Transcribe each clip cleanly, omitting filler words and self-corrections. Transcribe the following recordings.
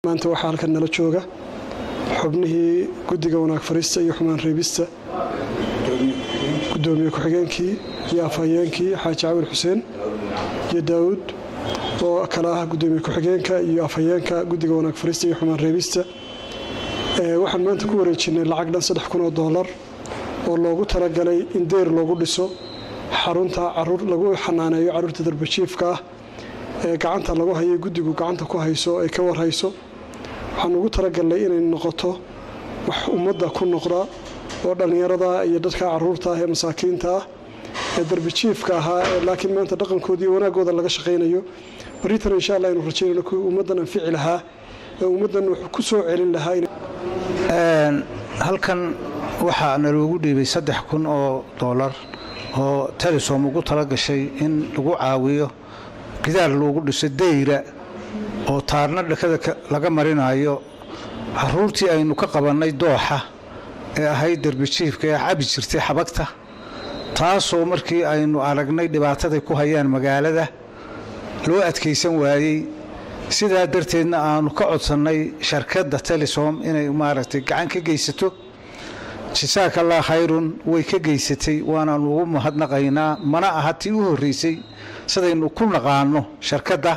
maanta waxaa halkan nala jooga xubnihii guddiga wanaag fariista iyo xumaan reebista gudoomiye ku-xigeenkii iyo afhayeenkii xaaji cawil xuseen iyo daawud oo kala ah gudoomiye ku-xigeenka iyo afhayeenka guddiga wanaag fariista iyo xumaan reebista waxaan maanta ku wareejinay lacag dhan $3,000 oo loogu talagalay in deer loogu dhiso xarunta caruur lagu xanaaneeyo caruurta darbajiifka ah ee gacanta lagu hayo guddigu gacanta ku hayso ay ka warhayso waxaan ugu talagalnay inay noqoto wax ummadda ku noqda oo dhalinyarada iyo dadka caruurta ah ee masaakiinta ah ee darbajiifka ahaa laakiin maanta dhaqankoodii wanaagooda laga shaqaynayo baritan insha Allah inuu rajeeyno ku ummadan anfici lahaa ee ummadan wuxuu ku soo celin lahaa halkan waxaa naloogu dhiibay $3,000 oo Telesom ugu talagashay in lagu caawiyo gidaar loogu dhiso deyra oo taarna dhakada laga marinayo caruurtii aynu ka qabanay dooxa ee ahayd darbajiifka ee cabi jirtay xabagta taasoo markii aynu aragnay dhibaatada ku hayaan magaalada loo adkeysan waayay sidaa darteedna aanu ka codsanay shirkadda Telesom inay maaragtay gacan ka geysato jisaaka Allah khayrun way ka geysatay waana ugu mahadnaqaynaa mana ahatii u horeysay sidaynu ku naqaano shirkadda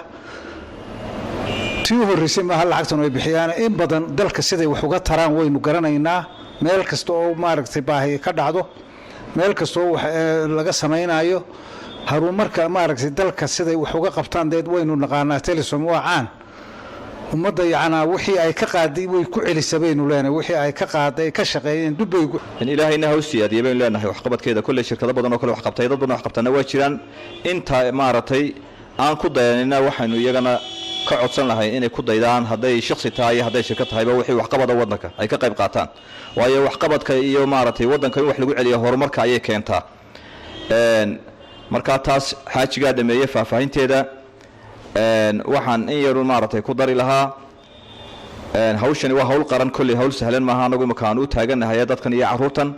tii u horeysay ma hal lacagtan way bixiyaan in badan dalka siday wax uga taraan waynu garanaynaa meel kasta oo maaragtay baahi ka dhacdo meel kasta oo laga sameeynayo horumarka maaragtay dalka siday wax uga qabtaan deed waynu naqaanaa Telesom waa caan ummadda yacna wixii ay ka qaaday way ku celisabeynu leenahay wixii ay ka qaaday ka shaqeeyeen dubay in ilaahayna hawsiyaad baynu leenahay wax qabadkeeda kulli shirkado badan oo kale wax qabtay dad badan wax qabtana waa jiraan inta maaragtay aan ku dayanina waxaynu iyagana ka codsan lahay inay ku daydaan haday shakhsi tahay haday shirkad tahayba wixii wax qabada wadanka ay ka qayb qaataan waayo wax qabadka iyo maaragtay wadanka in wax lagu celiyo horumarka ayay keentaa marka taas xaajiga dhameeyay faahfaahinteeda waxaan in yar maaragtay ku dari lahaa hawshani waa hawl qaran kulli hawl sahlan ma aha anagu makaan u taaganahay dadkan iyo caruurtan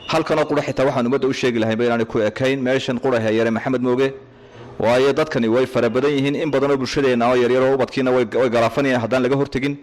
halkan oo qura xitaa waxaan umada u sheegi lahayn inaan ku ekayn meeshan qura hayare maxamed mooge waayo dadkani way fara badan yihiin in badan oo bulshadeena oo yar yar oo ubadkiina way galaafanayaan haddaan laga hortagin